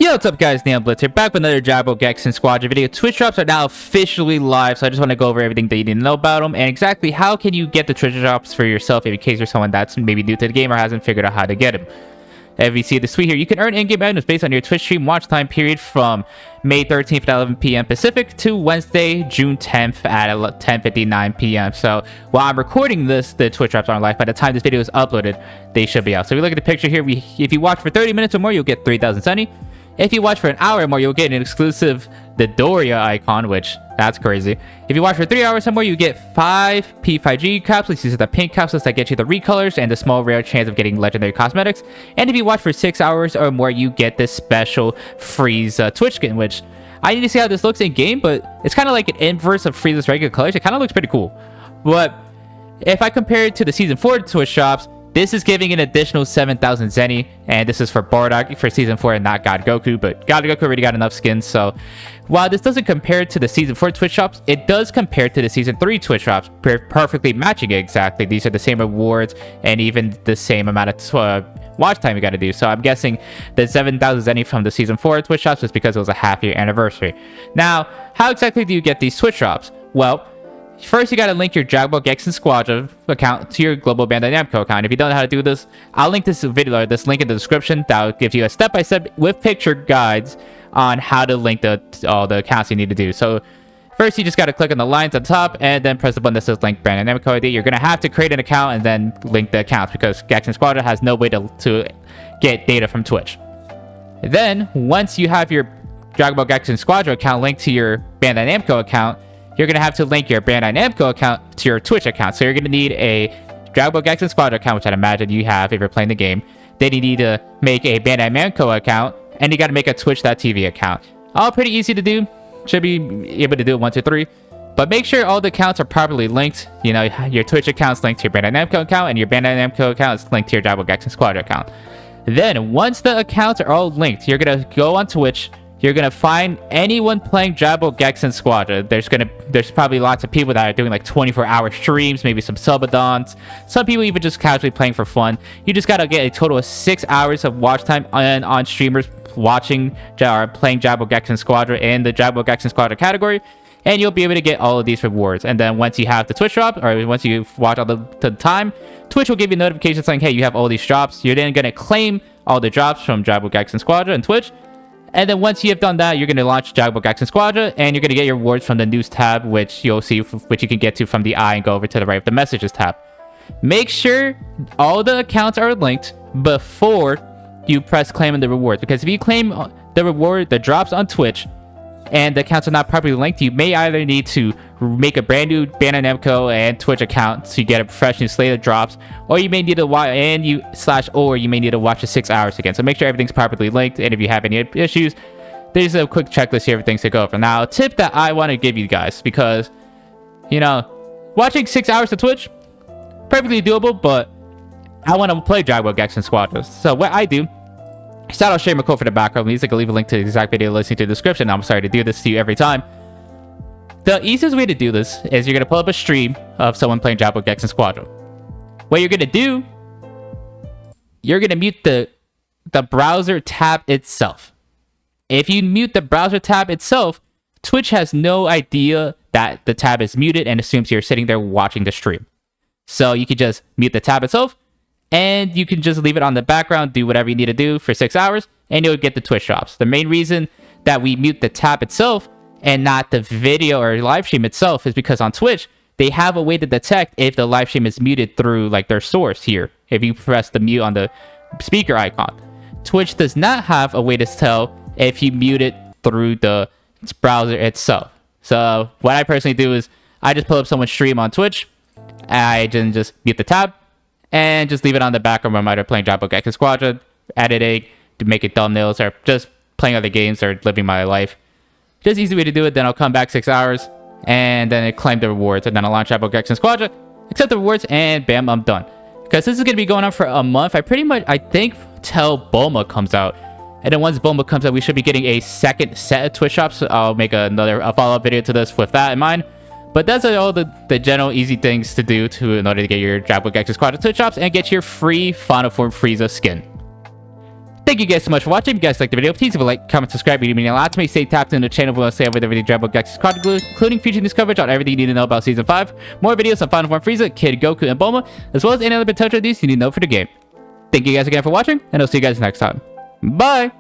Yo, what's up guys, Neon Blitz here, back with another Dragon Ball Gekishin Squadra video. Twitch drops are now officially live, so I just want to go over everything that you need to know about them, and exactly how can you get the Twitch drops for yourself in case you're someone that's maybe new to the game or hasn't figured out how to get them. If you see this tweet here, you can earn in-game items based on your Twitch stream watch time period from May 13th at 11 p.m. Pacific to Wednesday, June 10th at 10:59 p.m. So while I'm recording this, the Twitch drops aren't live. By the time this video is uploaded, they should be out. So if we look at the picture here, if you watch for 30 minutes or more, you'll get 3,000 Zeni. If you watch for an hour or more, you'll get an exclusive Dodoria Icon, which that's crazy. If you watch for 3 hours or more, you get 5 P5G capsules. These are the pink capsules that get you the recolors and the small rare chance of getting legendary cosmetics. And if you watch for 6 hours or more, you get this special Frieza Twitch skin, which I need to see how this looks in game, but it's kind of like an inverse of Frieza's regular colors. It kind of looks pretty cool. But if I compare it to the Season 4 Twitch shops, this is giving an additional 7,000 Zeni, and this is for Bardock for Season 4 and not God Goku, but God Goku already got enough skins, so while this doesn't compare to the Season 4 Twitch shops, it does compare to the Season 3 Twitch shops, perfectly matching it exactly. These are the same rewards and even the same amount of watch time you got to do, so I'm guessing the 7,000 Zeni from the Season 4 Twitch shops was because it was a half-year anniversary. Now, how exactly do you get these Twitch drops? Well, first, you gotta link your Dragon Ball Gekishin Squadra account to your Global Bandai Namco account. If you don't know how to do this, I'll link this video or this link in the description. That will give you a step-by-step with picture guides on how to link all the accounts you need to do. So first, you just gotta click on the lines on top and then press the button that says link Bandai Namco ID. You're gonna have to create an account and then link the accounts because Gekishin Squadra has no way to get data from Twitch. Then, once you have your Dragon Ball Gekishin Squadra account linked to your Bandai Namco account, you're going to have to link your Bandai Namco account to your Twitch account. So you're going to need a Dragon Ball Gekishin Squadra account, which I'd imagine you have if you're playing the game. Then you need to make a Bandai Namco account, and you got to make a Twitch.tv account. All pretty easy to do. Should be able to do it 1, 2, 3. But make sure all the accounts are properly linked. You know, your Twitch account's linked to your Bandai Namco account, and your Bandai Namco account is linked to your Dragon Ball Gekishin Squadra account. Then, once the accounts are all linked, you're going to go on Twitch. You're gonna find anyone playing Dragon Ball Gekishin Squadra. There's probably lots of people that are doing like 24-hour streams, maybe some subadons. Some people even just casually playing for fun. You just gotta get a total of 6 hours of watch time on streamers watching or playing Dragon Ball Gekishin Squadra in the Dragon Ball Gekishin Squadra category, and you'll be able to get all of these rewards. And then once you have the Twitch drop, or once you watch all the time, Twitch will give you notifications saying, hey, you have all these drops. You're then gonna claim all the drops from Dragon Ball Gekishin Squadra and Twitch. And then once you have done that, you're going to launch Dragon Ball Gekishin Squadra, and you're going to get your rewards from the news tab, which you'll see, which you can get to from the eye and go over to the right of the messages tab. Make sure all the accounts are linked before you press claim on the rewards, because if you claim the drops on Twitch, and the accounts are not properly linked, you may either need to make a brand new Bandai Namco and Twitch account so you get a fresh new slate of drops, or you may need to watch you may need to watch the 6 hours again. So make sure everything's properly linked, and if you have any issues, there's a quick checklist here of things to go over. Now, a tip that I want to give you guys, because you know, watching 6 hours of Twitch, perfectly doable, but I want to play Dragon Ball Gekishin Squadra. So what I do, shout out Shane McCall for the background music. I'll leave a link to the exact video listening to the description. I'm sorry to do this to you every time. The easiest way to do this is you're going to pull up a stream of someone playing Dragon Ball Gekishin Squadra. What you're going to do, you're going to mute the browser tab itself. If you mute the browser tab itself, Twitch has no idea that the tab is muted and assumes you're sitting there watching the stream. So you can just mute the tab itself, and you can just leave it on the background, do whatever you need to do for 6 hours, and you'll get the Twitch drops. The main reason that we mute the tab itself and not the video or live stream itself is because on Twitch, they have a way to detect if the live stream is muted through like their source here. If you press the mute on the speaker icon, Twitch does not have a way to tell if you mute it through the browser itself. So what I personally do is I just pull up someone's stream on Twitch, I just mute the tab, and just leave it on the background when I'm either playing Dragon Ball Gekishin Squadra, editing, to make it thumbnails, or just playing other games or living my life. Just easy way to do it. Then I'll come back 6 hours, and then I claim the rewards, and then I'll launch Dragon Ball Gekishin Squadra, accept the rewards, and bam, I'm done. Because this is going to be going on for a month. I think till Bulma comes out. And then once Bulma comes out, we should be getting a second set of Twitch shops. I'll make a follow-up video to this with that in mind. But that's all the general easy things to do in order to get your Dragon Ball Gekishin Squadra Twitch shops and get your free Final Form Frieza skin. Thank you guys so much for watching. If you guys liked the video, please leave a like, comment, subscribe. You mean a lot to me. Stay tapped into the channel if you want to stay up with everything Dragon Ball Gekishin Squadra, including featuring this coverage on everything you need to know about Season 5, more videos on Final Form Frieza, Kid, Goku, and Bulma, as well as any other potential news you need to know for the game. Thank you guys again for watching, and I'll see you guys next time. Bye!